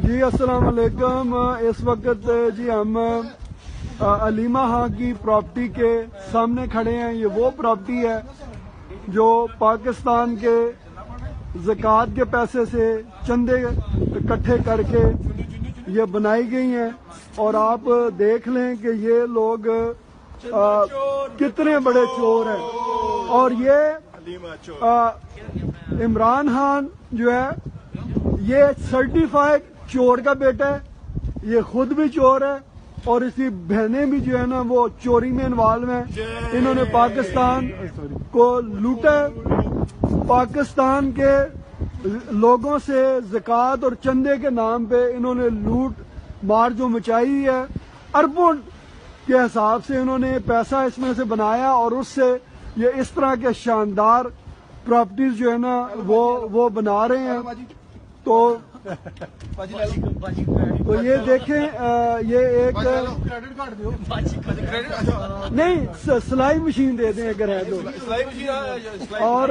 جی السلام علیکم. اس وقت جی ہم علیمہ ہاں کی پراپرٹی کے سامنے کھڑے ہیں. یہ وہ پراپرٹی ہے جو پاکستان کے زکوٰۃ کے پیسے سے چندے اکٹھے کر کے یہ بنائی گئی ہیں. اور آپ دیکھ لیں کہ یہ لوگ کتنے بڑے چور ہیں. اور یہ عمران خان جو ہے یہ سرٹیفائڈ چور کا بیٹا ہے. یہ خود بھی چور ہے اور اس کی بہنیں بھی جو ہے نا وہ چوری میں انوالو ہیں. انہوں نے پاکستان کو لوٹا ہے. پاکستان کے لوگوں سے زکوٰۃ اور چندے کے نام پہ انہوں نے لوٹ مار جو مچائی ہے. اربوں کے حساب سے انہوں نے پیسہ اس میں سے بنایا اور اس سے یہ اس طرح کے شاندار پراپرٹیز جو ہے نا وہ بنا رہے ہیں. تو یہ دیکھیں یہ ایک نہیں سلائی مشین دے دیں اگر ہے تو. اور